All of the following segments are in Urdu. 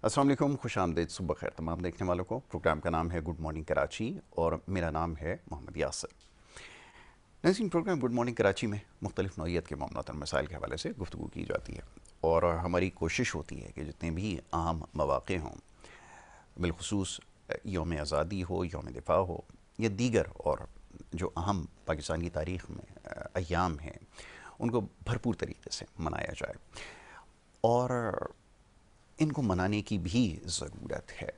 السلام علیکم، خوش آمدید، صبح خیر تمام دیکھنے والوں کو۔ پروگرام کا نام ہے گڈ مارننگ کراچی اور میرا نام ہے محمد یاسر۔ ناظرین، پروگرام گڈ مارننگ کراچی میں مختلف نوعیت کے معاملات اور مسائل کے حوالے سے گفتگو کی جاتی ہے، اور ہماری کوشش ہوتی ہے کہ جتنے بھی اہم مواقع ہوں، بالخصوص یوم آزادی ہو، یوم دفاع ہو، یا دیگر اور جو اہم پاکستان کی تاریخ میں ایام ہیں، ان کو بھرپور طریقے سے منایا جائے، اور ان کو منانے کی بھی ضرورت ہے۔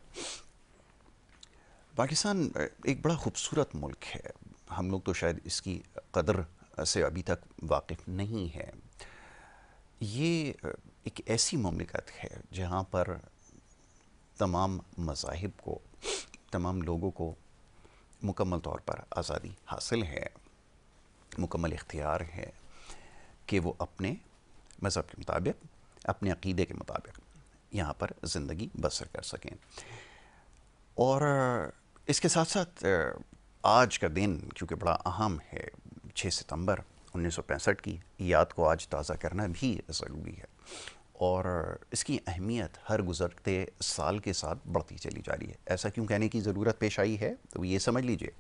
پاکستان ایک بڑا خوبصورت ملک ہے، ہم لوگ تو شاید اس کی قدر سے ابھی تک واقف نہیں ہے۔ یہ ایک ایسی مملکت ہے جہاں پر تمام مذاہب کو، تمام لوگوں کو مکمل طور پر آزادی حاصل ہے، مکمل اختیار ہے کہ وہ اپنے مذہب کے مطابق، اپنے عقیدے کے مطابق یہاں پر زندگی بسر کر سکیں۔ اور اس کے ساتھ ساتھ آج کا دن چونکہ بڑا اہم ہے، 6 ستمبر 1965 کی یاد کو آج تازہ کرنا بھی ضروری ہے، اور اس کی اہمیت ہر گزرتے سال کے ساتھ بڑھتی چلی جا رہی ہے۔ ایسا کیوں کہنے کی ضرورت پیش آئی ہے؟ تو یہ سمجھ لیجئے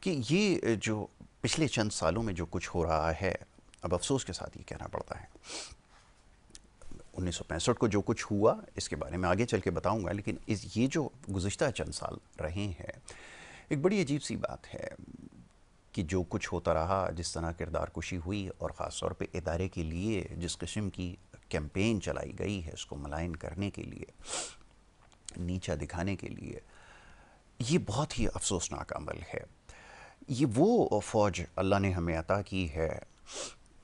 کہ یہ جو پچھلے چند سالوں میں جو کچھ ہو رہا ہے، اب افسوس کے ساتھ یہ کہنا پڑتا ہے، 1965 کو جو کچھ ہوا اس کے بارے میں آگے چل کے بتاؤں گا، لیکن یہ جو گزشتہ چند سال رہے ہیں، ایک بڑی عجیب سی بات ہے کہ جو کچھ ہوتا رہا، جس طرح کردار کشی ہوئی، اور خاص طور پہ ادارے کے لیے جس قسم کی کیمپین چلائی گئی ہے اس کو ملائن کرنے کے لیے، نیچا دکھانے کے لیے، یہ بہت ہی افسوسناک عمل ہے۔ یہ وہ فوج اللہ نے ہمیں عطا کی ہے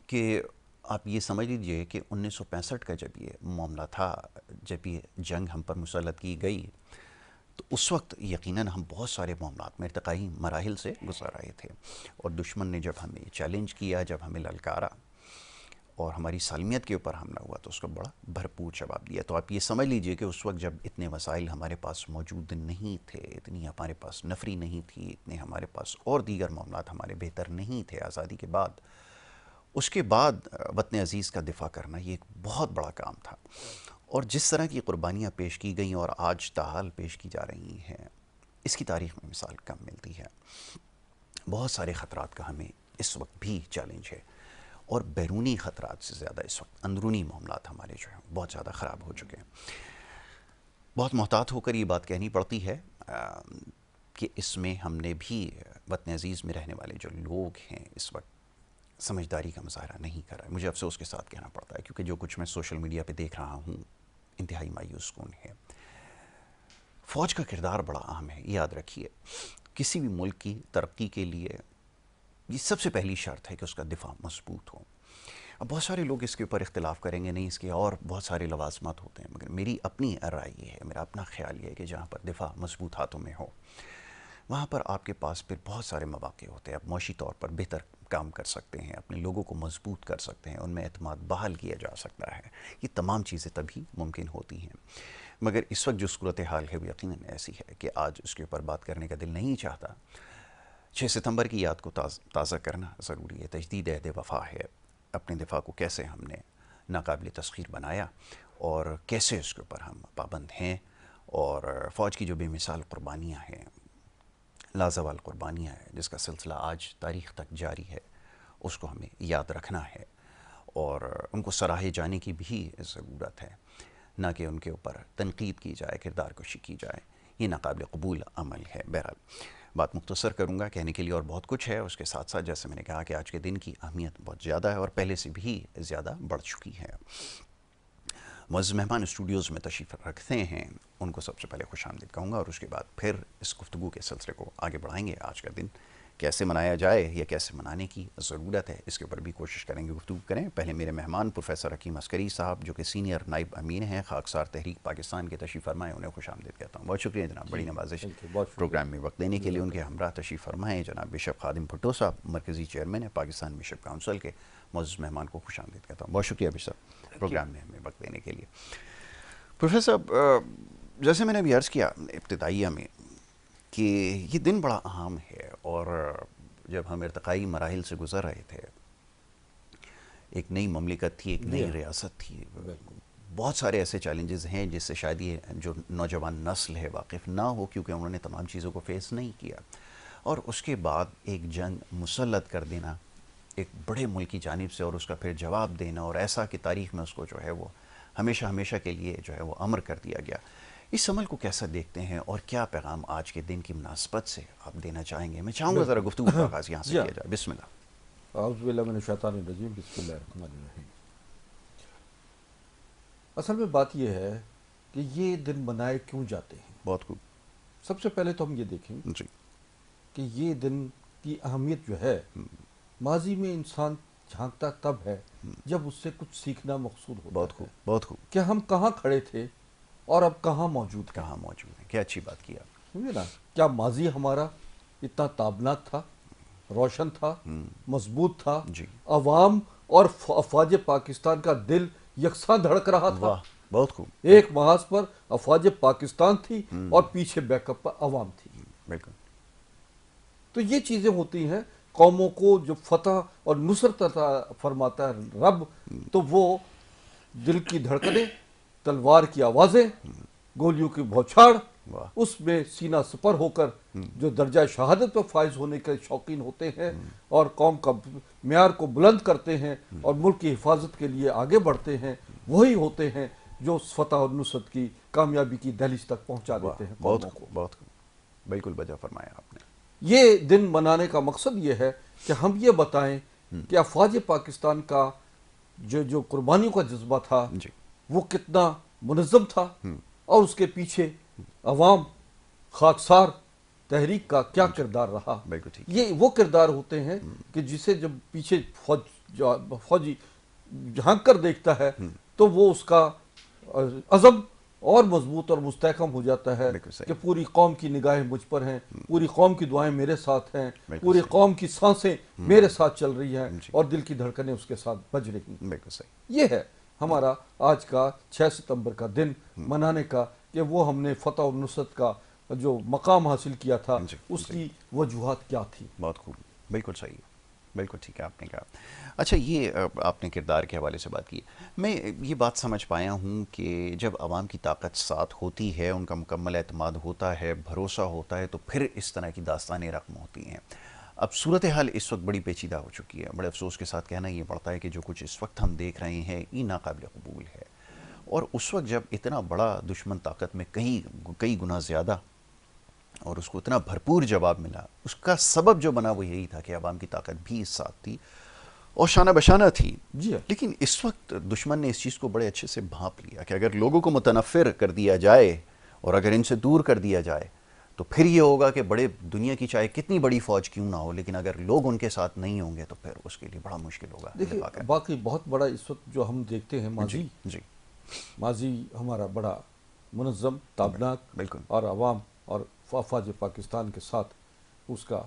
کہ آپ یہ سمجھ لیجئے کہ 1965 کا جب یہ معاملہ تھا، جب یہ جنگ ہم پر مسلط کی گئی، تو اس وقت یقیناً ہم بہت سارے معاملات میں ارتقائی مراحل سے گزر رہے تھے، اور دشمن نے جب ہمیں چیلنج کیا، جب ہمیں للکارا اور ہماری سالمیت کے اوپر حملہ ہوا، تو اس کا بڑا بھرپور جواب دیا۔ تو آپ یہ سمجھ لیجئے کہ اس وقت جب اتنے وسائل ہمارے پاس موجود نہیں تھے، اتنی ہمارے پاس نفری نہیں تھی، اتنے ہمارے پاس اور دیگر معاملات ہمارے بہتر نہیں تھے آزادی کے بعد، اس کے بعد وطن عزیز کا دفاع کرنا یہ ایک بہت بڑا کام تھا، اور جس طرح کی قربانیاں پیش کی گئیں اور آج تاحال پیش کی جا رہی ہیں، اس کی تاریخ میں مثال کم ملتی ہے۔ بہت سارے خطرات کا ہمیں اس وقت بھی چیلنج ہے، اور بیرونی خطرات سے زیادہ اس وقت اندرونی معاملات ہمارے جو ہیں بہت زیادہ خراب ہو چکے ہیں۔ بہت محتاط ہو کر یہ بات کہنی پڑتی ہے کہ اس میں ہم نے بھی وطن عزیز میں رہنے والے جو لوگ ہیں اس وقت سمجھداری کا مظاہرہ نہیں کر رہا ہے۔ مجھے افسوس کے ساتھ کہنا پڑتا ہے، کیونکہ جو کچھ میں سوشل میڈیا پہ دیکھ رہا ہوں انتہائی مایوس کن ہے۔ فوج کا کردار بڑا اہم ہے، یاد رکھیے، کسی بھی ملک کی ترقی کے لیے یہ سب سے پہلی شرط ہے کہ اس کا دفاع مضبوط ہو۔ اب بہت سارے لوگ اس کے اوپر اختلاف کریں گے، نہیں اس کے اور بہت سارے لوازمات ہوتے ہیں، مگر میری اپنی رائے یہ ہے، میرا اپنا خیال یہ ہے کہ جہاں پر دفاع مضبوط ہاتھوں میں ہو، وہاں پر آپ کے پاس پھر بہت سارے مواقع ہوتے ہیں، آپ معاشی طور پر بہتر کام کر سکتے ہیں، اپنے لوگوں کو مضبوط کر سکتے ہیں، ان میں اعتماد بحال کیا جا سکتا ہے۔ یہ تمام چیزیں تبھی ممکن ہوتی ہیں، مگر اس وقت جو صورتحال ہے وہ یقیناً ایسی ہے کہ آج اس کے اوپر بات کرنے کا دل نہیں چاہتا۔ 6 ستمبر کی یاد کو تازہ کرنا ضروری ہے، تجدید عہد وفا ہے، اپنے دفاع کو کیسے ہم نے ناقابل تسخیر بنایا، اور کیسے اس کے اوپر ہم پابند ہیں، اور فوج کی جو بے مثال قربانیاں ہیں، لازوال قربانیاں ہیں، جس کا سلسلہ آج تاریخ تک جاری ہے، اس کو ہمیں یاد رکھنا ہے، اور ان کو سراہے جانے کی بھی ضرورت ہے، نہ کہ ان کے اوپر تنقید کی جائے، کردار کشی کی جائے۔ یہ ناقابل قبول عمل ہے۔ بہرحال بات مختصر کروں گا، کہنے کے لیے اور بہت کچھ ہے، اس کے ساتھ ساتھ جیسے میں نے کہا کہ آج کے دن کی اہمیت بہت زیادہ ہے، اور پہلے سے بھی زیادہ بڑھ چکی ہے۔ معزز مہمان اسٹوڈیوز میں تشریف رکھتے ہیں، ان کو سب سے پہلے خوش آمدید کہوں گا، اور اس کے بعد پھر اس گفتگو کے سلسلے کو آگے بڑھائیں گے۔ آج کا دن کیسے منایا جائے یا کیسے منانے کی ضرورت ہے، اس کے اوپر بھی کوشش کریں گے گفتگو کریں۔ پہلے میرے مہمان پروفیسر حکیم عسکری صاحب، جو کہ سینئر نائب امین ہیں خاکسار تحریک پاکستان کے، تشریف فرمائیں، انہیں خوش آمدید کہتا ہوں۔ بہت شکریہ جناب، بڑی نوازش پروگرام میں وقت دینے کے لیے۔ ان کے ہمراہ تشریف فرمائیں جناب بشپ خادم بھٹو صاحب، مرکزی چیئرمین ہیں پاکستان بشپ کونسل کے۔ معزز مہمان کو خوش آمدید کہتا ہوں۔ بہت شکریہ بشپ پروگرام میں ہمیں وقت دینے کے لیے۔ پروفیسر صاحب، جیسے میں نے ابھی عرض کیا ابتدائیہ میں کہ یہ دن بڑا اہم ہے، اور جب ہم ارتقائی مراحل سے گزر رہے تھے، ایک نئی مملکت تھی، ایک نئی ریاست تھی، بہت سارے ایسے چیلنجز ہیں جس سے شاید یہ جو نوجوان نسل ہے واقف نہ ہو، کیونکہ انہوں نے تمام چیزوں کو فیس نہیں کیا، اور اس کے بعد ایک جنگ مسلط کر دینا ایک بڑے ملک کی جانب سے، اور اس کا پھر جواب دینا، اور ایسا کہ تاریخ میں اس کو جو ہے وہ ہمیشہ ہمیشہ کے لیے جو ہے وہ امر کر دیا گیا. اس عمل کو کیسا دیکھتے ہیں اور کیا پیغام آج کے دن کی مناسبت سے آپ دینا چاہیں گے؟ میں چاہوں گا ذرا گفتگو کا آغاز یہاں سے کیا جائے. بسم اللہ. اعوذ باللہ من الشیطان الرجیم، بسم اللہ الرحمن الرحیم. اصل میں بات یہ ہے کہ یہ دن منائے کیوں جاتے ہیں. بہت خوب. سب سے پہلے تو ہم یہ دیکھیں جی. کہ یہ دن کی اہمیت جو ہے ماضی میں انسان جھانکتا تب ہے جب اس سے کچھ سیکھنا مقصود ہوتا بہت ہے خوب. بہت خوب. کہ ہم کہاں کھڑے تھے اور اب کہاں موجود ہیں. کہاں موجود ہیں. کیا اچھی بات کی آپ. سمجھے نا، کیا ماضی ہمارا اتنا تابناک تھا، روشن تھا، مضبوط تھا، جی. عوام اور افواج پاکستان کا دل یکساں دھڑک رہا تھا. واہ، بہت خوب. ایک محاذ پر افواج پاکستان تھی اور پیچھے بیک اپ پر عوام تھی. بالکل. تو یہ چیزیں ہوتی ہیں. قوموں کو جو فتح اور نصرت عطا فرماتا ہے رب، تو وہ دل کی دھڑکنیں، تلوار کی آوازیں، گولیوں کی بھوچھاڑ، واہ. اس میں سینہ سپر ہو کر جو درجہ شہادت پر فائز ہونے کے شوقین ہوتے ہیں اور قوم کا معیار کو بلند کرتے ہیں اور ملک کی حفاظت کے لیے آگے بڑھتے ہیں، وہی ہوتے ہیں جو فتح اور نصرت کی کامیابی کی دہلیز تک پہنچا دیتے ہیں بہت قوموں کو. خوب. بہت خوب. بالکل بجا فرمایا آپ نے. یہ دن منانے کا مقصد یہ ہے کہ ہم یہ بتائیں کہ افواج پاکستان کا جو قربانیوں کا جذبہ تھا جی. وہ کتنا منظم تھا، اور اس کے پیچھے عوام، خاکسار تحریک کا کیا کردار رہا. بالکل ٹھیک. یہ وہ کردار ہوتے ہیں کہ جسے جب پیچھے فوجی جھانک کر دیکھتا ہے تو وہ اس کا عزم اور مضبوط اور مستحکم ہو جاتا ہے بالکل صحیح. کہ پوری قوم کی نگاہیں مجھ پر ہیں، پوری قوم کی دعائیں میرے ساتھ ہیں، بالکل پوری صحیح. قوم کی سانسیں میرے ساتھ چل رہی ہیں جی. اور دل کی دھڑکنیں اس کے ساتھ بج رہی ہیں. بالکل صحیح. یہ ہے ہمارا آج کا 6 ستمبر کا دن منانے کا، کہ وہ ہم نے فتح اور نصرت کا جو مقام حاصل کیا تھا جی. اس جی. کی وجوہات کیا تھی. بہت خوب. بالکل صحیح. بالکل ٹھیک ہے آپ نے کہا. اچھا، یہ آپ نے کردار کے حوالے سے بات کی. میں یہ بات سمجھ پایا ہوں کہ جب عوام کی طاقت ساتھ ہوتی ہے، ان کا مکمل اعتماد ہوتا ہے، بھروسہ ہوتا ہے، تو پھر اس طرح کی داستانیں رقم ہوتی ہیں. اب صورتحال اس وقت بڑی پیچیدہ ہو چکی ہے. بڑے افسوس کے ساتھ کہنا یہ پڑتا ہے کہ جو کچھ اس وقت ہم دیکھ رہے ہیں یہ ناقابل قبول ہے. اور اس وقت جب اتنا بڑا دشمن طاقت میں کئی گنا زیادہ اور اس کو اتنا بھرپور جواب ملا، اس کا سبب جو بنا وہ یہی تھا کہ عوام کی طاقت بھی اس ساتھ تھی اور شانہ بشانہ تھی. جی ہاں. لیکن اس وقت دشمن نے اس چیز کو بڑے اچھے سے بھانپ لیا کہ اگر لوگوں کو متنفر کر دیا جائے اور اگر ان سے دور کر دیا جائے تو پھر یہ ہوگا کہ بڑے دنیا کی چاہے کتنی بڑی فوج کیوں نہ ہو، لیکن اگر لوگ ان کے ساتھ نہیں ہوں گے تو پھر اس کے لیے بڑا مشکل ہوگا. دیکھیے، باقی بہت بڑا اس وقت جو ہم دیکھتے ہیں جی. جی. ماضی ہمارا بڑا منظم، تابناک، بالکل. اور عوام اور افواج پاکستان کے ساتھ اس کا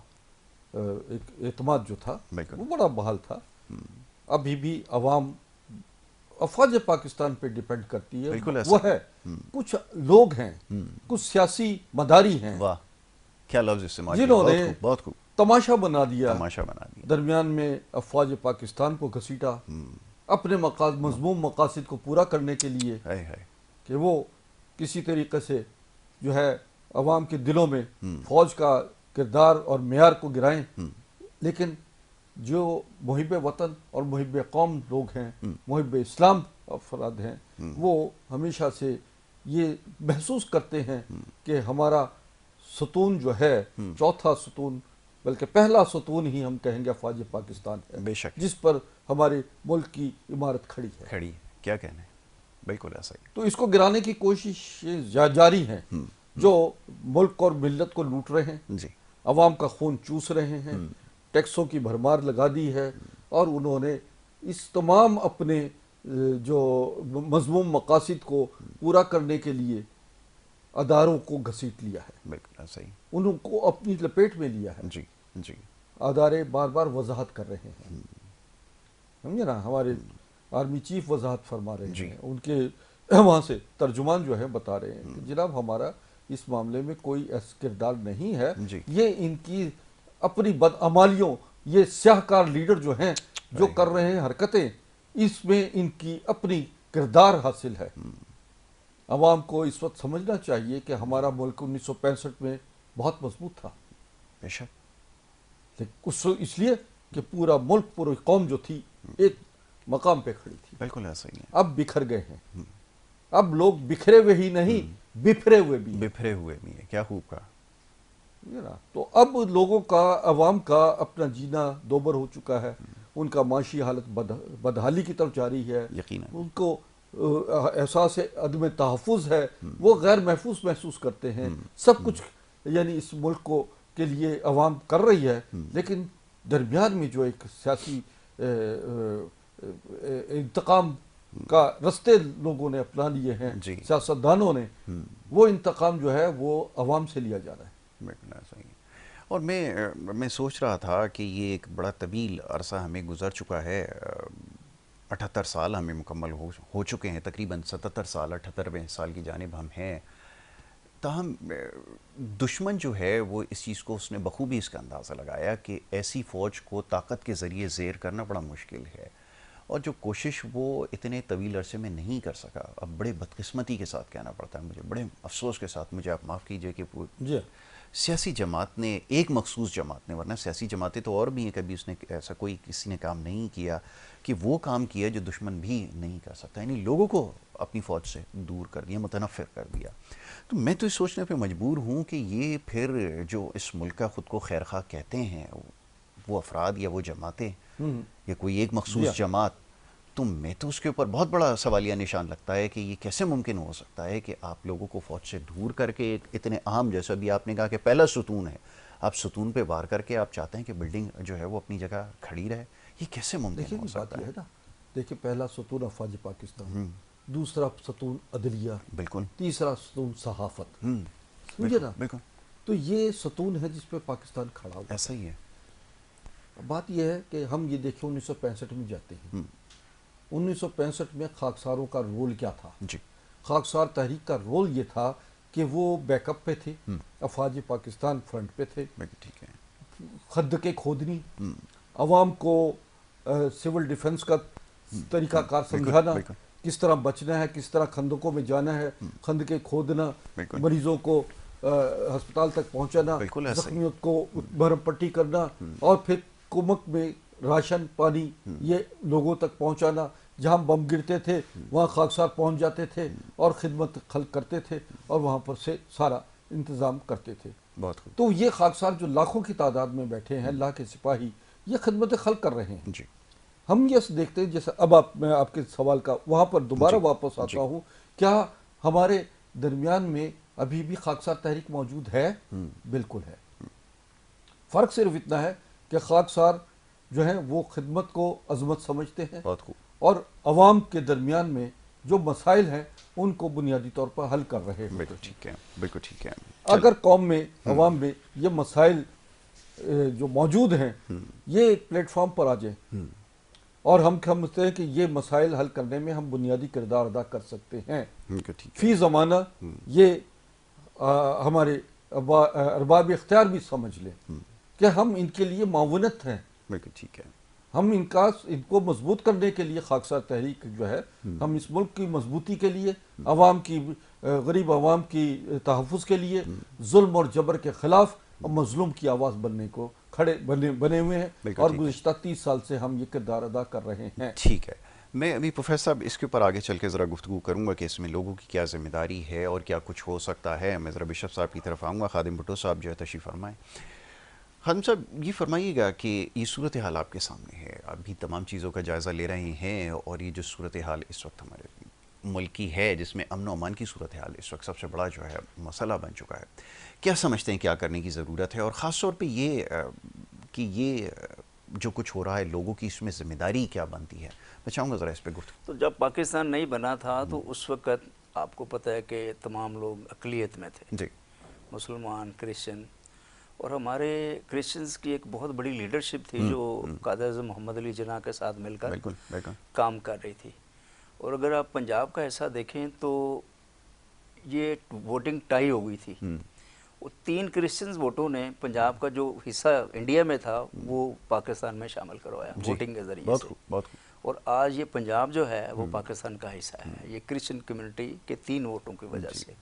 ایک اعتماد جو تھا بالکل. وہ بڑا بحال تھا. ابھی بھی عوام افواج پاکستان پہ ڈیپینڈ کرتی ہے. بالکل ایسا. وہ ہے کچھ لوگ ہیں، کچھ سیاسی مداری ہیں واہ، کیا لفظ استعمال کیا. جنہوں بہت نے خوب. بہت خوب. تماشا بنا دیا، تماشا بنا دیا. درمیان میں افواج پاکستان کو گھسیٹا اپنے مضموم مقاصد کو پورا کرنے کے لیے، ہائے ہائے. کہ وہ کسی طریقے سے جو ہے عوام کے دلوں میں فوج کا کردار اور معیار کو گرائیں. لیکن جو محب وطن اور محب قوم لوگ ہیں، محب اسلام افراد ہیں، وہ ہمیشہ سے یہ محسوس کرتے ہیں کہ ہمارا ستون جو ہے، چوتھا ستون بلکہ پہلا ستون ہی ہم کہیں گے افواج پاکستان ہے، بے شک. جس پر ہمارے ملک کی عمارت کھڑی ہے. کھڑی ہے. کیا کہنا ہے. بالکل ایسا ہی. تو اس کو گرانے کی کوششیں جاری ہیں، جو ملک اور ملت کو لوٹ رہے ہیں، جی. عوام کا خون چوس رہے ہیں، ٹیکسوں کی بھرمار لگا دی ہے، اور انہوں نے اس تمام اپنے جو مضموم مقاصد کو پورا کرنے کے لیے اداروں کو گھسیٹ لیا ہے. بالکل ایسا ہی. انہوں کو اپنی لپیٹ میں لیا ہے. جی. جی. ادارے بار بار وضاحت کر رہے ہیں. سمجھے نا، ہمارے آرمی چیف وضاحت فرما رہے ہیں، ان کے وہاں سے ترجمان جو ہے بتا رہے ہیں کہ جناب ہمارا اس معاملے میں کوئی ایسا کردار نہیں ہے. یہ ان کی اپنی بدعمالیوں، یہ سیاہکار لیڈر جو ہیں جو کر رہے ہیں حرکتیں، اس میں ان کی اپنی کردار حاصل ہے. عوام کو اس وقت سمجھنا چاہیے کہ ہمارا ملک 1965 میں بہت مضبوط تھا، بے شک. اس لیے کہ پورا ملک، پوری قوم جو تھی ایک مقام پہ کھڑی تھی. بالکل ایسا ہی ہے. اب بکھر گئے ہیں. اب لوگ بکھرے ہوئے ہی نہیں، بفرے ہوئے بھی ہیں. بفرے ہوئے بھی ہیں. کیا خوب کہا. تو اب لوگوں کا، عوام کا اپنا جینا دوبر ہو چکا ہے. ان کا معاشی حالت بدحالی کی طرف جا رہی ہے. یقیناً. ان کو احساس عدم تحفظ ہے، وہ غیر محفوظ محسوس کرتے ہیں. سب کچھ یعنی اس ملک کو کے لیے عوام کر رہی ہے، لیکن درمیان میں جو ایک سیاسی انتقام کا رستے لوگوں نے اپنا لیے ہیں، سیاستدانوں نے، وہ انتقام جو ہے وہ عوام سے لیا جا رہا ہے. بالکل ایسا ہی ہے. اور میں سوچ رہا تھا کہ یہ ایک بڑا طویل عرصہ ہمیں گزر چکا ہے. 78 سال ہمیں مکمل ہو چکے ہیں، تقریباً 77 سال، 78ویں سال کی جانب ہم ہیں. تاہم دشمن جو ہے وہ اس چیز کو، اس نے بخوبی اس کا اندازہ لگایا کہ ایسی فوج کو طاقت کے ذریعے زیر کرنا بڑا مشکل ہے، اور جو کوشش وہ اتنے طویل عرصے میں نہیں کر سکا. اب بڑے بدقسمتی کے ساتھ کہنا پڑتا ہے مجھے، بڑے افسوس کے ساتھ مجھے آپ معاف کیجئے کہ سیاسی جماعت نے، ایک مخصوص جماعت نے، ورنہ سیاسی جماعتیں تو اور بھی ہیں، کبھی اس نے ایسا کوئی کسی نے کام نہیں کیا کہ وہ کام کیا جو دشمن بھی نہیں کر سکتا. یعنی لوگوں کو اپنی فوج سے دور کر دیا، متنفر کر دیا. تو میں تو اس سوچنے پہ مجبور ہوں کہ یہ پھر جو اس ملک کا خود کو خیر خواہ کہتے ہیں وہ افراد یا وہ جماعتیں یا کوئی ایک مخصوص جماعت، تو میں تو اس کے اوپر بہت بڑا سوالیہ نشان لگتا ہے کہ یہ کیسے ممکن ہو سکتا ہے کہ آپ لوگوں کو فوج سے دور کر کے ایک اتنے عام، جیسا بھی آپ نے کہا کہ پہلا ستون ہے، آپ ستون پہ وار کر کے آپ چاہتے ہیں کہ بلڈنگ جو ہے وہ اپنی جگہ کھڑی رہے. یہ کیسے ممکن ہو سکتا ہے؟ دیکھیں پہلا ستون افواج پاکستان، دوسرا ستون عدلیہ، بالکل، تیسرا ستون صحافت. سمجھے نا؟ بالکل. تو یہ ستون ہے جس پہ پاکستان کھڑا ہوا. ایسا ہی ہے. بات یہ ہے کہ ہم یہ دیکھیں 1965 میں جاتے ہیں. 1965 میں خاکساروں کا رول کیا تھا؟ جی. خاکسار تحریک کا رول یہ تھا کہ وہ بیک اپ پہ تھے، افواج پاکستان فرنٹ پہ تھے. ٹھیک ہے. خندقیں کھودنی، عوام کو سول ڈیفنس کا طریقہ کار سمجھانا، کس طرح بچنا ہے، کس طرح خندقوں میں جانا ہے، خندقیں کھودنا، مریضوں کو ہسپتال تک پہنچانا، زخمیوں کو مرہم پٹی کرنا، اور پھر کمک میں راشن پانی یہ لوگوں تک پہنچانا. جہاں بم گرتے تھے وہاں خاکسار پہنچ جاتے تھے اور خدمت خلق کرتے تھے اور وہاں پر سے سارا انتظام کرتے تھے. تو یہ خاکسار جو لاکھوں کی تعداد میں بیٹھے ہیں، اللہ کے سپاہی، یہ خدمت خلق کر رہے ہیں. جی. ہم یہ دیکھتے ہیں، جیسے اب میں آپ کے سوال کا وہاں پر دوبارہ واپس آتا ہوں، کیا ہمارے درمیان میں ابھی بھی خاکسار تحریک موجود ہے؟ بالکل ہے. فرق صرف اتنا ہے کہ خاکسار جو ہیں وہ خدمت کو عظمت سمجھتے ہیں، اور عوام کے درمیان میں جو مسائل ہیں ان کو بنیادی طور پر حل کر رہے ہیں. بالکل ٹھیک ہے، بالکل ٹھیک ہے. اگر قوم میں، عوام میں یہ مسائل جو موجود ہیں یہ ایک پلیٹ فارم پر آ جائیں اور ہم سمجھتے ہیں کہ یہ مسائل حل کرنے میں ہم بنیادی کردار ادا کر سکتے ہیں، فی زمانہ یہ ہمارے ارباب اختیار بھی سمجھ لیں کہ ہم ان کے لیے معاونت ہیں. بالکل ٹھیک ہے. ہم ان کو مضبوط کرنے کے لیے خاکسار تحریک جو ہے، ہم اس ملک کی مضبوطی کے لیے، عوام کی، غریب عوام کی تحفظ کے لیے، ظلم اور جبر کے خلاف مظلوم کی آواز بننے کو بنے ہوئے ہیں، اور گزشتہ 30 سال سے ہم یہ کردار ادا کر رہے ہیں. ٹھیک ہے. میں ابھی پروفیسر صاحب اس کے اوپر آگے چل کے ذرا گفتگو کروں گا کہ اس میں لوگوں کی کیا ذمہ داری ہے اور کیا کچھ ہو سکتا ہے. میں ذرا بشپ صاحب کی طرف آؤں گا. خادم بھٹو صاحب جو ہے تشریف فرمائیں. خادم صاحب یہ فرمائیے گا کہ یہ صورتحال آپ کے سامنے ہے، ابھی تمام چیزوں کا جائزہ لے رہے ہیں، اور یہ جو صورتحال اس وقت ہمارے ملک کی ہے، جس میں امن و امان کی صورتحال اس وقت سب سے بڑا جو ہے مسئلہ بن چکا ہے، کیا سمجھتے ہیں کیا کرنے کی ضرورت ہے؟ اور خاص طور پہ یہ کہ یہ جو کچھ ہو رہا ہے لوگوں کی اس میں ذمہ داری کیا بنتی ہے؟ میں چاہوں گا ذرا اس پہ گفتگو. تو جب پاکستان نہیں بنا تھا تو اس وقت آپ کو پتہ ہے کہ تمام لوگ اقلیت میں تھے، جی، مسلمان، کرسچن، اور ہمارے کرسچنز کی ایک بہت بڑی لیڈرشپ تھی جو قائد اعظم محمد علی جناح کے ساتھ مل کر کام کر رہی تھی. اور اگر آپ پنجاب کا حصہ دیکھیں تو یہ ووٹنگ ٹائی ہو گئی تھی. وہ 3 کرسچنز ووٹوں نے پنجاب کا جو حصہ انڈیا میں تھا وہ پاکستان میں شامل کروایا ووٹنگ کے ذریعے سے. اور آج یہ پنجاب جو ہے وہ پاکستان کا حصہ ہے، یہ کرسچن کمیونٹی کے 3 ووٹوں کی وجہ سے۔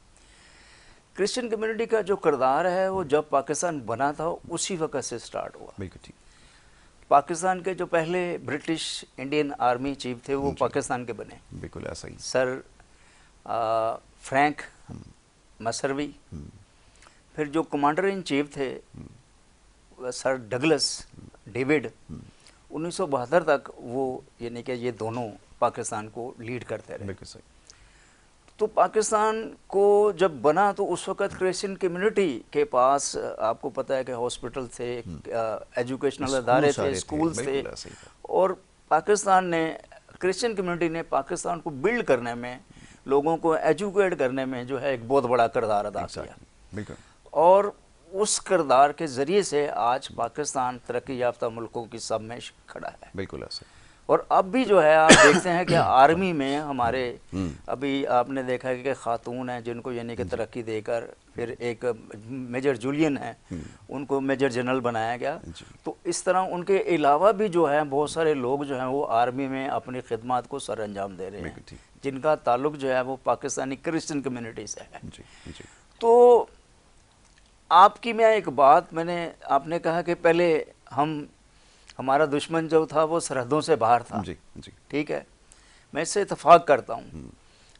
کرسچن کمیونٹی کا جو کردار ہے وہ جب پاکستان بنا تھا اسی وقت سے سٹارٹ ہوا۔ بالکل ٹھیک۔ پاکستان کے جو پہلے برٹش انڈین آرمی چیف تھے وہ پاکستان کے بنے، بالکل ایسا ہی، سر فرینک مسروی۔ پھر جو کمانڈر ان چیف تھے سر ڈگلس ڈیوڈ، 1972 تک وہ یعنی کہ یہ دونوں پاکستان کو لیڈ کرتے رہے۔ بالکل صحیح۔ تو پاکستان کو جب بنا تو اس وقت کرسچن کمیونٹی کے پاس آپ کو پتہ ہے کہ ہاسپٹل تھے، ایجوکیشنل ادارے تھے، اسکولز تھے، اور پاکستان نے کرسچن کمیونٹی نے پاکستان کو بلڈ کرنے میں، لوگوں کو ایجوکیٹ کرنے میں جو ہے ایک بہت بڑا کردار ادا کیا، اور اس کردار کے ذریعے سے آج پاکستان ترقی یافتہ ملکوں کی سب میں کھڑا ہے۔ بالکل ایسا۔ اور اب بھی جو ہے آپ دیکھتے ہیں کہ آرمی میں ہمارے ابھی آپ نے دیکھا ہے کہ خاتون ہیں جن کو یعنی کہ ترقی دے کر پھر ایک میجر جولین ہیں ان کو میجر جنرل بنایا گیا۔ تو اس طرح ان کے علاوہ بھی جو ہے بہت سارے لوگ جو ہیں وہ آرمی میں اپنی خدمات کو سر انجام دے رہے ہیں جن کا تعلق جو ہے وہ پاکستانی کرسچن کمیونٹی سے ہے۔ تو آپ کی میں ایک بات آپ نے کہا کہ پہلے ہمارا دشمن جو تھا وہ سرحدوں سے باہر تھا، ٹھیک ہے، میں اس سے اتفاق کرتا ہوں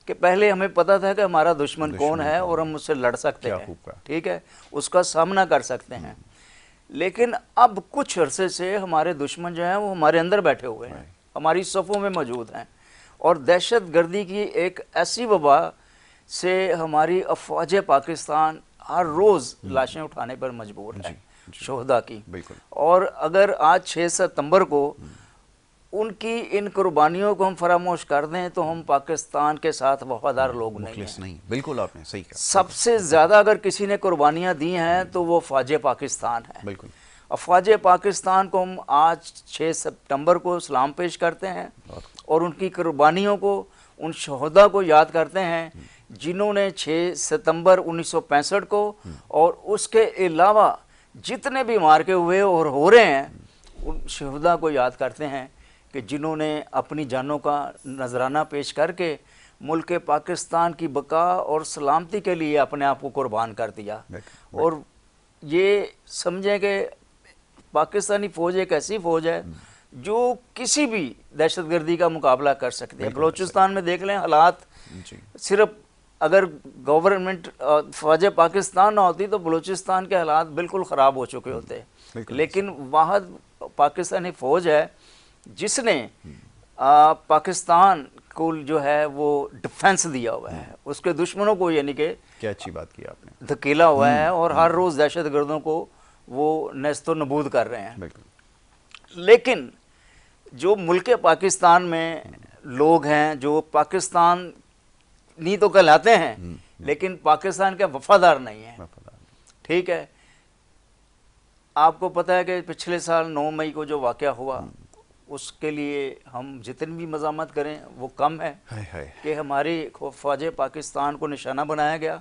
کہ پہلے ہمیں پتہ تھا کہ ہمارا دشمن کون ہے اور ہم اس سے لڑ سکتے ہیں، ٹھیک ہے، اس کا سامنا کر سکتے ہیں۔ لیکن اب کچھ عرصے سے ہمارے دشمن جو ہیں وہ ہمارے اندر بیٹھے ہوئے ہیں، ہماری صفوں میں موجود ہیں، اور دہشت گردی کی ایک ایسی وبا سے ہماری افواج پاکستان ہر روز لاشیں اٹھانے پر مجبور ہے شہداء کی۔ اور اگر آج 6 ستمبر کو ان کی ان قربانیوں کو ہم فراموش کر دیں تو ہم پاکستان کے ساتھ وفادار لوگ نہیں ہیں۔ بالکل آپ نے صحیح کہا۔ سب سے زیادہ اگر کسی نے قربانیاں دی ہیں تو وہ افواج پاکستان ہے۔ بالکل۔ افواج پاکستان کو ہم آج 6 ستمبر کو سلام پیش کرتے ہیں اور ان کی قربانیوں کو، ان شہداء کو یاد کرتے ہیں جنہوں نے 6 ستمبر 1965 کو اور اس کے علاوہ جتنے بھی مارکے ہوئے اور ہو رہے ہیں ان شہداء کو یاد کرتے ہیں کہ جنہوں نے اپنی جانوں کا نذرانہ پیش کر کے ملک پاکستان کی بقا اور سلامتی کے لیے اپنے آپ کو قربان کر دیا۔ اور یہ سمجھیں کہ پاکستانی فوج ایک ایسی فوج ہے جو کسی بھی دہشت گردی کا مقابلہ کر سکتی ہے۔ بلوچستان میں دیکھ لیں حالات، صرف اگر گورنمنٹ فوج پاکستان نہ ہوتی تو بلوچستان کے حالات بالکل خراب ہو چکے ہوتے، لیکن واحد پاکستانی فوج ہے جس نے پاکستان کو جو ہے وہ ڈیفنس دیا ہوا ہے، اس کے دشمنوں کو یعنی کہ کیا اچھی بات کی آپ نے، دھکیلا ہوا ہے، اور ہر روز دہشت گردوں کو وہ نیست و نبود کر رہے ہیں۔ لیکن جو ملک پاکستان میں لوگ ہیں جو پاکستان نہیں تو کہلاتے ہیں لیکن پاکستان کے وفادار نہیں ہیں، ٹھیک ہے، آپ کو پتہ ہے کہ پچھلے سال 9 مئی کو جو واقعہ ہوا اس کے لیے ہم جتنی بھی مذمت کریں وہ کم ہے کہ ہماری فوج پاکستان کو نشانہ بنایا گیا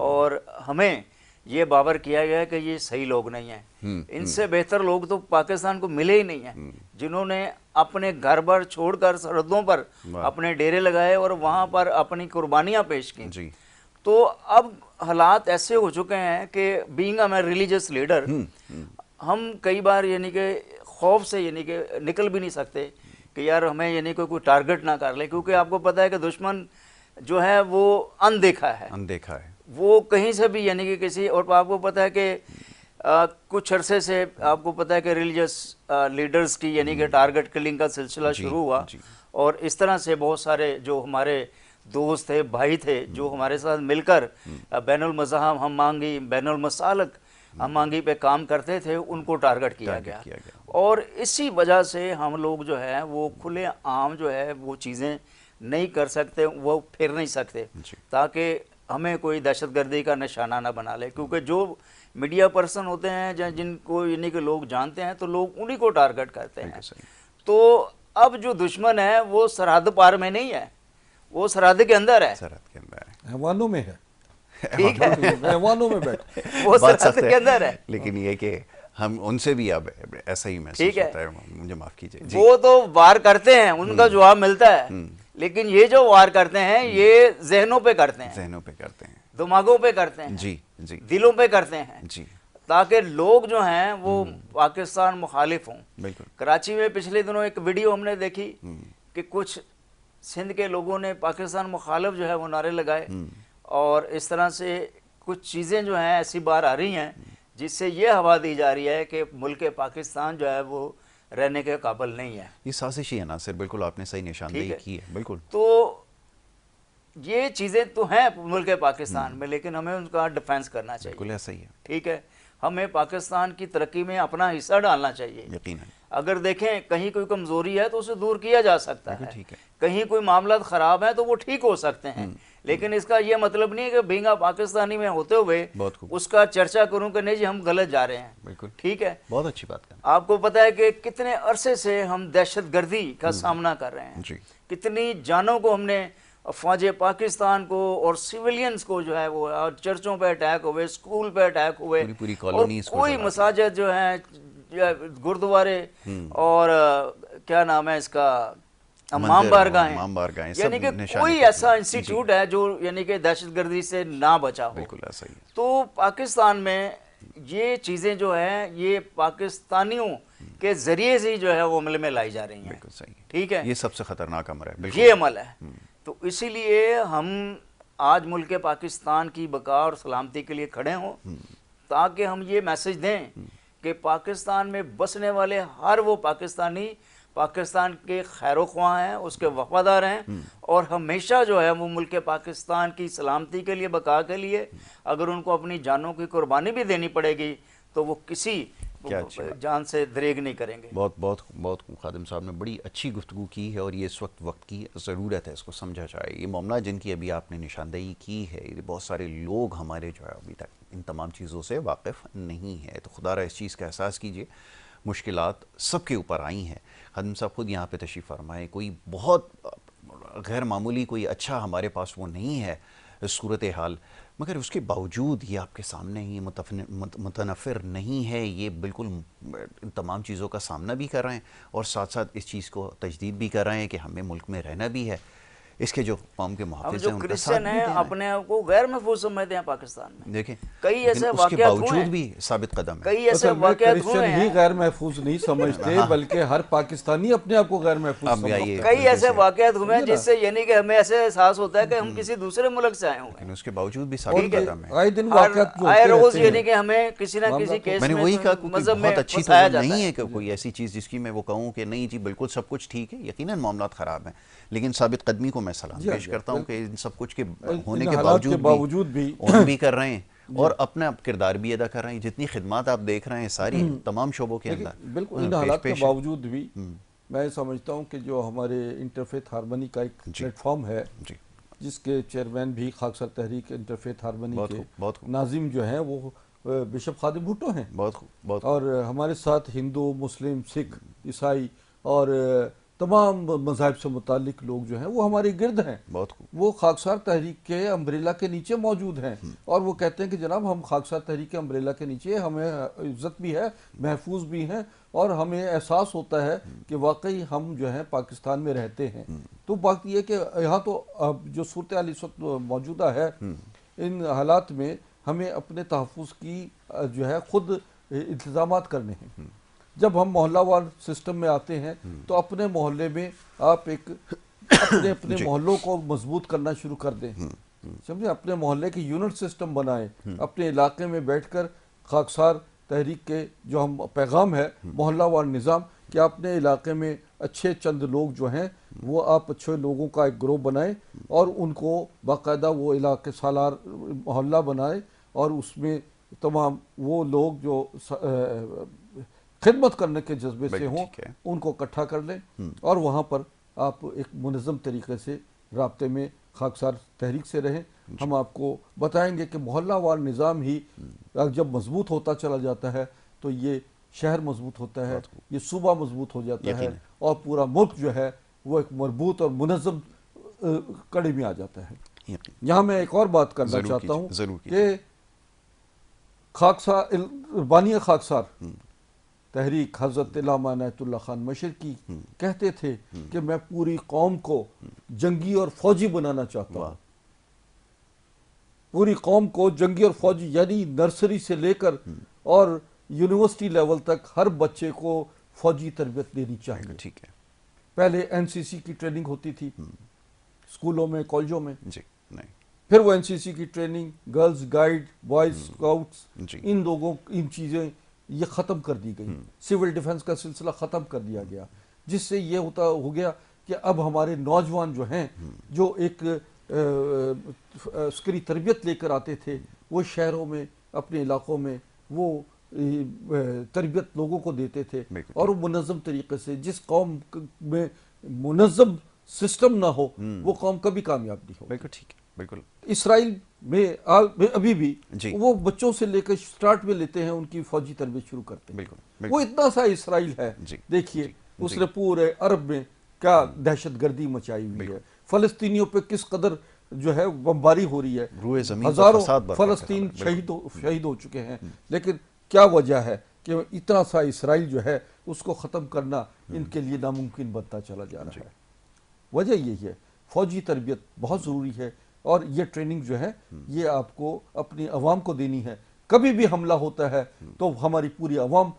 اور ہمیں یہ باور کیا گیا کہ یہ صحیح لوگ نہیں ہیں۔ ان سے بہتر لوگ تو پاکستان کو ملے ہی نہیں ہیں جنہوں نے اپنے گھر بار چھوڑ کر سرحدوں پر اپنے ڈیرے لگائے اور وہاں پر اپنی قربانیاں پیش کی۔ تو اب حالات ایسے ہو چکے ہیں کہ بینگ اے ریلیجس لیڈر ہم کئی بار یعنی کہ خوف سے یعنی کہ نکل بھی نہیں سکتے کہ یار ہمیں یعنی کوئی ٹارگٹ نہ کر لے، کیونکہ آپ کو پتہ ہے کہ دشمن جو ہے وہ اندیکھا ہے، وہ کہیں سے بھی یعنی کہ کسی، اور آپ کو پتہ ہے کہ کچھ عرصے سے آپ کو پتہ ہے کہ ریلیجس لیڈرز کی یعنی کہ ٹارگٹ کلنگ کا سلسلہ شروع ہوا، اور اس طرح سے بہت سارے جو ہمارے دوست تھے، بھائی تھے، جو ہمارے ساتھ مل کر بین المذاہب ہم مانگی، بین المسالک ہم مانگی پہ کام کرتے تھے، ان کو ٹارگٹ کیا گیا۔ اور اسی وجہ سے ہم لوگ جو ہے وہ کھلے عام جو ہے وہ چیزیں نہیں کر سکتے، وہ پھر نہیں سکتے تاکہ ہمیں کوئی دہشت گردی کا نشانہ نہ بنا لے، کیونکہ جو میڈیا پرسن ہوتے ہیں جن کو یعنی کہ لوگ جانتے ہیں تو لوگ انہی کو ٹارگٹ کرتے ہیں۔ تو اب جو دشمن ہے وہ سرحد پار میں نہیں ہے، وہ سرحد کے اندر ہے، ایوانوں میں ہے، ٹھیک ہے، ایوانوں میں بیٹھ، وہ سرحد کے اندر ہے۔ لیکن یہ کہ ہم ان سے بھی اب ایسا ہی محسوس ہوتا ہے, مجھے معاف کیجیے. وہ تو وار کرتے ہیں, ان کا جواب ملتا ہے, لیکن یہ جو وار کرتے ہیں یہ ذہنوں پہ کرتے ہیں, ذہنوں پہ کرتے ہیں, دماغوں پہ کرتے ہیں, جی جی, دلوں پہ کرتے ہیں, جی, تاکہ لوگ جو ہیں وہ پاکستان مخالف ہوں. بالکل. کراچی میں پچھلے دنوں ایک ویڈیو ہم نے دیکھی کہ کچھ سندھ کے لوگوں نے پاکستان مخالف جو ہے وہ نعرے لگائے, اور اس طرح سے کچھ چیزیں جو ہیں ایسی باہر آ رہی ہیں جس سے یہ ہوا دی جا رہی ہے کہ ملک پاکستان جو ہے وہ رہنے کے قابل نہیں ہے. یہ سازشی عناصر, بالکل آپ نے صحیح نشاندہی کی ہے. بالکل. تو یہ چیزیں تو ہیں ملک پاکستان میں, لیکن ہمیں ان کا ڈیفینس کرنا چاہیے. بالکل ایسا ہی ہے. ٹھیک ہے, ہمیں پاکستان کی ترقی میں اپنا حصہ ڈالنا چاہیے. یقیناً. اگر دیکھیں کہیں کوئی کمزوری ہے تو اسے دور کیا جا سکتا ہے, ٹھیک ہے, کہیں کوئی معاملات خراب ہیں تو وہ ٹھیک ہو سکتے ہیں, لیکن اس کا یہ مطلب نہیں ہے کہ بھینگا پاکستانی میں ہوتے ہوئے اس کا چرچا کروں کہ نہیں جی ہم غلط جا رہے ہیں. بالکل. ٹھیک ہے, بہت اچھی بات ہے. آپ کو پتہ ہے کہ کتنے عرصے سے ہم دہشت گردی کا سامنا کر رہے ہیں, کتنی جانوں کو ہم نے, افواج پاکستان کو اور سیولینز کو جو ہے وہ چرچوں پہ اٹیک ہوئے, اسکول پہ اٹیک ہوئے, اور کوئی مساجد جو ہیں, گردوارے اور کیا نام ہے اس کا, امام بارگاہیں, یعنی کہ کوئی ایسا انسٹیٹیوٹ ہے جو یعنی کہ دہشت گردی سے نہ بچا ہو. بالکل ایسا ہی ہے. تو پاکستان میں یہ چیزیں جو ہیں یہ پاکستانیوں کے ذریعے سے جو ہے وہ عمل میں لائی جا رہی ہیں. بالکل صحیح. ٹھیک ہے, یہ سب سے خطرناک عمل ہے. یہ عمل ہے. تو اسی لیے ہم آج ملک پاکستان کی بقا اور سلامتی کے لیے کھڑے ہوں, تاکہ ہم یہ میسج دیں کہ پاکستان میں بسنے والے ہر وہ پاکستانی پاکستان کے خیر و خواہ ہیں, اس کے وفادار ہیں, اور ہمیشہ جو ہے وہ ملک پاکستان کی سلامتی کے لیے, بقا کے لیے اگر ان کو اپنی جانوں کی قربانی بھی دینی پڑے گی تو وہ کسی جان سے دریغ نہیں کریں گے. بہت بہت بہت خادم صاحب نے بڑی اچھی گفتگو کی ہے, اور یہ اس وقت کی ضرورت ہے, اس کو سمجھا جائے. یہ معاملہ جن کی ابھی آپ نے نشاندہی کی ہے, یہ بہت سارے لوگ ہمارے جو ہے ابھی تک ان تمام چیزوں سے واقف نہیں ہیں. تو خدا را اس چیز کا احساس کیجئے, مشکلات سب کے اوپر آئی ہیں. خادم صاحب خود یہاں پہ تشریف فرمائے, کوئی بہت غیر معمولی کوئی اچھا ہمارے پاس وہ نہیں ہے صورتحال, مگر اس کے باوجود یہ آپ کے سامنے ہی متنفر نہیں ہے. یہ بالکل ان تمام چیزوں کا سامنا بھی کر رہے ہیں, اور ساتھ ساتھ اس چیز کو تجدید بھی کر رہے ہیں کہ ہمیں ملک میں رہنا بھی ہے. اس کے جو قوم کے محافظ ہیں, جو کرسچن ہیں اپنے آپ کو غیر محفوظ سمجھتے ہیں پاکستان میں. دیکھیں کئی ایسے واقعات کے باوجود بھی ثابت قدم ہیں. کئی ایسے واقعات ہوئے ہیں, ہی غیر محفوظ نہیں سمجھتے بلکہ ہر پاکستانی اپنے آپ کو غیر محفوظ سمجھتے ہیں. کئی ایسے واقعات ہوئے ہیں جس سے یعنی کہ ہمیں ایسے احساس ہوتا ہے کہ ہم کسی دوسرے ملک سے آئے ہوئے ہیں, اس کے باوجود بھی ثابت قدم ہیں. آئے دن واقعات آئے روز یعنی کہ ہمیں کسی نہ کسی کیس میں نے وہی کہا کہ بہت اچھی تو نہیں ہے کہ کوئی ایسی چیز جس کی میں وہ کہوں کہ نہیں جی بالکل سب کچھ ٹھیک ہے. یقیناً معاملات خراب ہیں, لیکن ثابت قدمی کو میں سلام پیش کرتا ہوں کہ ان سب کچھ کے ہونے کے باوجود بھی ان بھی کر رہے ہیں, اور اپنا کردار بھی ادا کر رہے ہیں. جتنی خدمات آپ دیکھ رہے ہیں ساری تمام شعبوں کے اندر, بالکل ان حالات کے باوجود بھی میں سمجھتا ہوں کہ جو ہمارے انٹرفیتھ ہارمنی کا ایک پلیٹ فارم ہے, جس کے چیئرمین بھی خاکسار تحریک انٹرفیتھ ہارمنی کے ناظم جو ہیں وہ بشپ خادم بھٹو ہیں, اور ہمارے ساتھ ہندو, مسلم, سکھ, عیسائی اور تمام مذاہب سے متعلق لوگ جو ہیں وہ ہمارے گرد ہیں. وہ خاکسار تحریک کے امبریلا کے نیچے موجود ہیں, اور وہ کہتے ہیں کہ جناب ہم خاکسار تحریک کے امبریلا کے نیچے, ہمیں عزت بھی ہے, محفوظ بھی ہیں, اور ہمیں احساس ہوتا ہے کہ واقعی ہم جو ہیں پاکستان میں رہتے ہیں. تو بات یہ کہ یہاں تو جو صورتحال اس وقت موجودہ ہے, ان حالات میں ہمیں اپنے تحفظ کی جو ہے خود انتظامات کرنے ہیں. جب ہم محلہ وار سسٹم میں آتے ہیں تو اپنے محلے میں آپ ایک اپنے محلوں کو مضبوط کرنا شروع کر دیں, سمجھے, اپنے محلے کی یونٹ سسٹم بنائیں, اپنے علاقے میں بیٹھ کر خاکسار تحریک کے جو ہم پیغام ہے محلہ وار نظام, کہ اپنے علاقے میں اچھے چند لوگ جو ہیں وہ آپ اچھے لوگوں کا ایک گروہ بنائیں, اور ان کو باقاعدہ وہ علاقے سالار محلہ بنائیں, اور اس میں تمام وہ لوگ جو خدمت کرنے کے جذبے سے ہوں ان کو اکٹھا کر لیں, اور وہاں پر آپ ایک منظم طریقے سے رابطے میں خاکسار تحریک سے رہیں. ہم آپ کو بتائیں گے کہ محلہ وار نظام ہی جب مضبوط ہوتا چلا جاتا ہے تو یہ شہر مضبوط ہوتا ہے, یہ صوبہ مضبوط ہو جاتا ہے, اور پورا ملک جو ہے وہ ایک مربوط اور منظم کڑی میں آ جاتا ہے. یہاں میں ایک اور بات کرنا چاہتا ہوں کہ خاکسار بانی خاکسار تحریک حضرت علامہ عنایت اللہ خان مشرقی کہتے تھے کہ میں پوری قوم کو جنگی اور فوجی بنانا چاہتا ہوں. پوری قوم کو جنگی اور فوجی، یعنی نرسری سے لے کر اور یونیورسٹی لیول تک ہر بچے کو فوجی تربیت دینی چاہیے. ٹھیک ہے. پہلے این سی سی کی ٹریننگ ہوتی تھی اسکولوں میں، کالجوں میں. جی نہیں. پھر وہ این سی سی کی training girls guide, boys scouts, ان لوگوں ان چیزیں یہ ختم کر دی گئی. سول ڈیفنس کا سلسلہ ختم کر دیا گیا، جس سے یہ ہو گیا کہ اب ہمارے نوجوان جو ہیں جو ایک عسکری تربیت لے کر آتے تھے، وہ شہروں میں اپنے علاقوں میں وہ تربیت لوگوں کو دیتے تھے، اور وہ منظم طریقے سے. جس قوم میں منظم سسٹم نہ ہو وہ قوم کبھی کامیاب نہیں ہو. بالکل ٹھیک ہے. بالکل. اسرائیل میں ابھی بھی وہ بچوں سے لے کر سٹارٹ میں لیتے ہیں، ان کی فوجی تربیت شروع کرتے ہیں. بالکل. وہ اتنا سا اسرائیل ہے، دیکھیے اس نے پورے عرب میں کیا دہشت گردی مچائی ہوئی ہے. فلسطینیوں پہ کس قدر جو ہے بمباری ہو رہی ہے، ہزاروں فلسطین شہید ہو چکے ہیں. لیکن کیا وجہ ہے کہ اتنا سا اسرائیل جو ہے اس کو ختم کرنا ان کے لیے ناممکن بنتا چلا جا رہا ہے. وجہ یہی ہے. فوجی تربیت بہت ضروری ہے، اور یہ ٹریننگ جو ہے یہ آپ کو اپنی عوام کو دینی ہے. کبھی بھی حملہ ہوتا ہے تو ہماری پوری عوام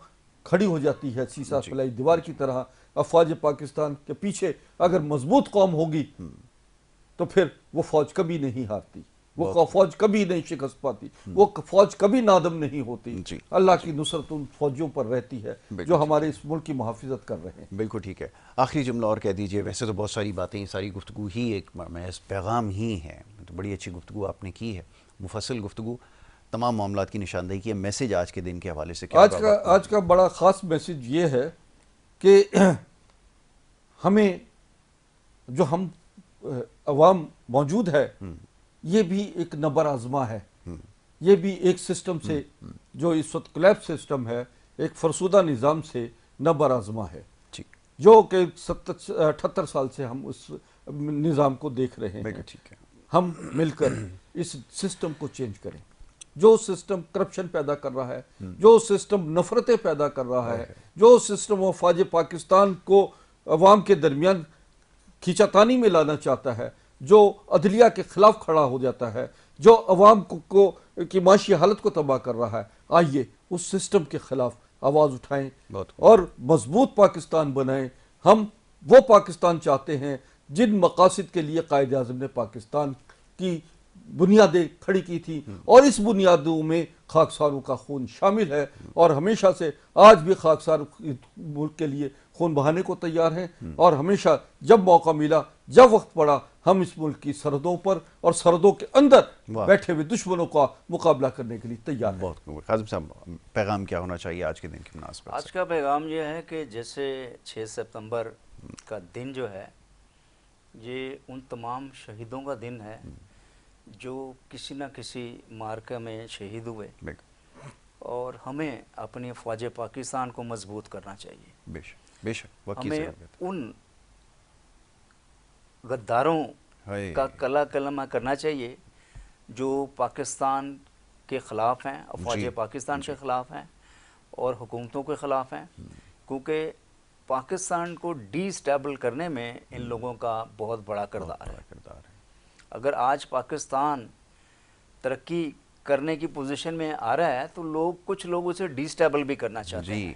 کھڑی ہو جاتی ہے سیسا فلائی دیوار کی طرح. افواج پاکستان کے پیچھے اگر مضبوط قوم ہوگی تو پھر وہ فوج کبھی نہیں ہارتی، وہ فوج کبھی نہیں شکست پاتی، وہ فوج کبھی نادم نہیں ہوتی. اللہ کی نصرت ان فوجیوں پر رہتی ہے جو ہمارے اس ملک کی محافظت کر رہے ہیں. بالکل ٹھیک ہے. آخری جملہ اور کہہ دیجئے. ویسے تو بہت ساری باتیں، ساری گفتگو ہی ایک محض پیغام ہی ہے. تو بڑی اچھی گفتگو آپ نے کی ہے، مفصل گفتگو، تمام معاملات کی نشاندہی کی ہے. میسیج آج کے دن کے حوالے سے کیا؟ آج کا بڑا خاص میسیج یہ ہے کہ ہمیں جو ہم عوام موجود ہے یہ بھی ایک نبر آزما ہے. یہ بھی ایک سسٹم سے جو اس وقت کلیپ سسٹم ہے، ایک فرسودہ نظام سے نبر آزما ہے، جو کہ 78 سال سے ہم اس نظام کو دیکھ رہے ہیں. ہم مل کر اس سسٹم کو چینج کریں. جو سسٹم کرپشن پیدا کر رہا ہے، جو سسٹم نفرتیں پیدا کر رہا ہے، جو سسٹم افواج پاکستان کو عوام کے درمیان کھینچاتانی میں لانا چاہتا ہے، جو عدلیہ کے خلاف کھڑا ہو جاتا ہے، جو عوام کی معاشی حالت کو تباہ کر رہا ہے، آئیے اس سسٹم کے خلاف آواز اٹھائیں اور مضبوط پاکستان بنائیں. ہم وہ پاکستان چاہتے ہیں جن مقاصد کے لیے قائد اعظم نے پاکستان کی بنیادیں کھڑی کی تھی، اور اس بنیادوں میں خاکساروں کا خون شامل ہے، اور ہمیشہ سے آج بھی خاکسار ملک کے لیے خون بہانے کو تیار ہیں. اور ہمیشہ جب موقع ملا، جب وقت پڑا، ہم اس ملک کی سرحدوں پر اور سرحدوں کے اندر بیٹھے ہوئے دشمنوں کا مقابلہ کرنے کے لیے تیار ہیں. بہت قاسم صاحب، پیغام کیا ہونا چاہیے آج کے دن کی مناسبت سے؟ آج کا پیغام یہ ہے کہ جیسے 6 ستمبر کا دن جو ہے یہ ان تمام شہیدوں کا دن ہے جو کسی نہ کسی معرکہ میں شہید ہوئے، اور ہمیں اپنی افواج پاکستان کو مضبوط کرنا چاہیے. بے شک ہمیں ان غداروں کا کلا کلمہ کرنا چاہیے جو پاکستان کے خلاف ہیں، افواج پاکستان کے خلاف ہیں اور حکومتوں کے خلاف ہیں، کیونکہ پاکستان کو ڈی اسٹیبل کرنے میں ان لوگوں کا بہت بڑا کردار ہے. اگر آج پاکستان ترقی کرنے کی پوزیشن میں آ رہا ہے تو کچھ لوگ اسے ڈی اسٹیبل بھی کرنا چاہتے ہیں.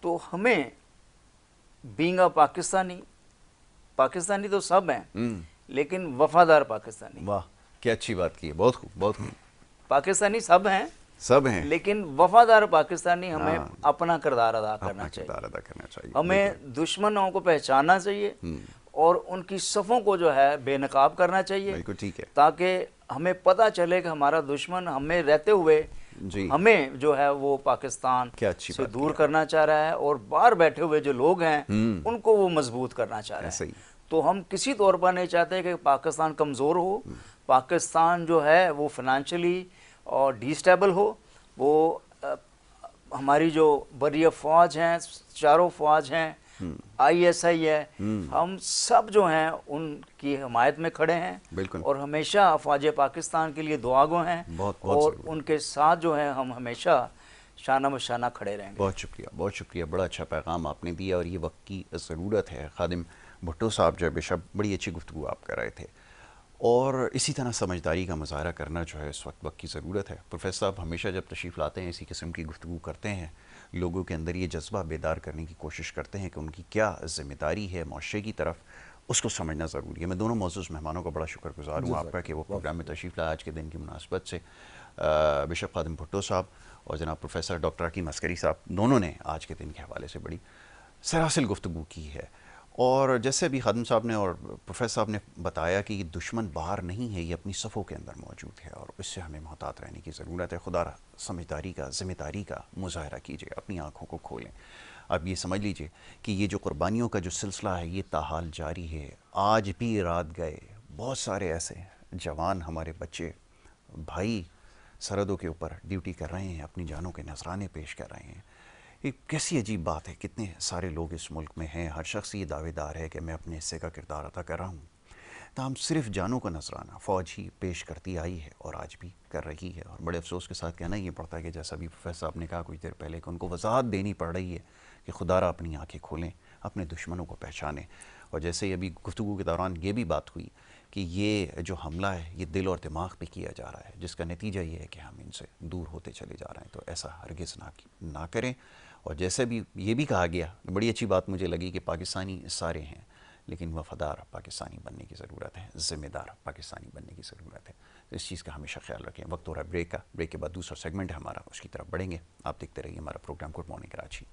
تو ہمیں بینگ اے پاکستانی تو سب ہیں، لیکن وفادار پاکستانی. واہ کیا اچھی بات کی ہے. بہت خوب، بہت خوب. پاکستانی سب ہیں لیکن وفادار پاکستانی ہمیں اپنا کردار ادا کرنا چاہیے. ہمیں دشمنوں کو پہچاننا چاہیے اور ان کی صفوں کو جو ہے بے نقاب کرنا چاہیے، تاکہ ہمیں پتہ چلے کہ ہمارا دشمن ہمیں رہتے ہوئے ہمیں جو ہے وہ پاکستان سے دور کرنا چاہ رہا ہے، اور باہر بیٹھے ہوئے جو لوگ ہیں ان کو وہ مضبوط کرنا چاہ رہا ہے. تو ہم کسی طور پر نہیں چاہتے کہ پاکستان کمزور ہو، پاکستان جو ہے وہ فنانشلی اور ڈی اسٹیبل ہو. وہ ہماری جو بری فوج ہیں، چاروں فوج ہیں، ISI ہے، ہم سب جو ہیں ان کی حمایت میں کھڑے ہیں اور ہمیشہ افواج پاکستان کے لیے دعا گو ہیں، اور ان کے ساتھ جو ہے ہم ہمیشہ شانہ بشانہ کھڑے رہیں گے. بہت شکریہ, بڑا اچھا پیغام آپ نے دیا, اور یہ وقت کی ضرورت ہے. خادم بھٹو صاحب جو ہے بشپ بڑی اچھی گفتگو آپ کر رہے تھے, اور اسی طرح سمجھداری کا مظاہرہ کرنا جو ہے اس وقت کی ضرورت ہے. پروفیسر صاحب ہمیشہ جب تشریف لاتے ہیں اسی قسم کی گفتگو کرتے ہیں, لوگوں کے اندر یہ جذبہ بیدار کرنے کی کوشش کرتے ہیں کہ ان کی کیا ذمہ داری ہے معاشرے کی طرف, اس کو سمجھنا ضروری ہے. میں دونوں معزز مہمانوں کا بڑا شکر گزار ہوں آپ کا کہ وہ پروگرام میں تشریف لائے آج کے دن کی مناسبت سے. بشپ خادم بھٹو صاحب اور جناب پروفیسر ڈاکٹر حکیم عسکری صاحب, دونوں نے آج کے دن کے حوالے سے بڑی سراسل گفتگو کی ہے. اور جیسے ابھی خادم صاحب نے اور پروفیسر صاحب نے بتایا کہ یہ دشمن باہر نہیں ہے, یہ اپنی صفوں کے اندر موجود ہے, اور اس سے ہمیں محتاط رہنے کی ضرورت ہے. خدا سمجھداری کا, ذمہ داری کا مظاہرہ کیجیے, اپنی آنکھوں کو کھولیں. اب یہ سمجھ لیجئے کہ یہ جو قربانیوں کا جو سلسلہ ہے یہ تاحال جاری ہے. آج بھی رات گئے بہت سارے ایسے جوان ہمارے بچے بھائی سرحدوں کے اوپر ڈیوٹی کر رہے ہیں, اپنی جانوں کے نذرانے پیش کر رہے ہیں. یہ کیسی عجیب بات ہے, کتنے سارے لوگ اس ملک میں ہیں, ہر شخص یہ دعوے دار ہے کہ میں اپنے حصے کا کردار ادا کر رہا ہوں. تاہم صرف جانوں کا نذرانہ فوج ہی پیش کرتی آئی ہے اور آج بھی کر رہی ہے. اور بڑے افسوس کے ساتھ کہنا یہ پڑتا ہے کہ جیسا بھی پروفیسر صاحب نے کہا کچھ دیر پہلے کہ ان کو وضاحت دینی پڑ رہی ہے کہ خدا را اپنی آنکھیں کھولیں, اپنے دشمنوں کو پہچانیں. اور جیسے ابھی گفتگو کے دوران یہ بھی بات ہوئی کہ یہ جو حملہ ہے یہ دل اور دماغ پہ کیا جا رہا ہے, جس کا نتیجہ یہ ہے کہ ہم ان سے دور ہوتے چلے جا رہے ہیں. تو ایسا ہرگز نہ کریں. اور جیسے بھی یہ بھی کہا گیا, بڑی اچھی بات مجھے لگی کہ پاکستانی سارے ہیں لیکن وفادار پاکستانی بننے کی ضرورت ہے, ذمہ دار پاکستانی بننے کی ضرورت ہے. تو اس چیز کا ہمیشہ خیال رکھیں. وقت ہو رہا ہے بریک کا, بریک کے بعد دوسرا سیگمنٹ ہے ہمارا, اس کی طرف بڑھیں گے. آپ دیکھتے رہیے ہمارا پروگرام گڈ مارننگ کراچی.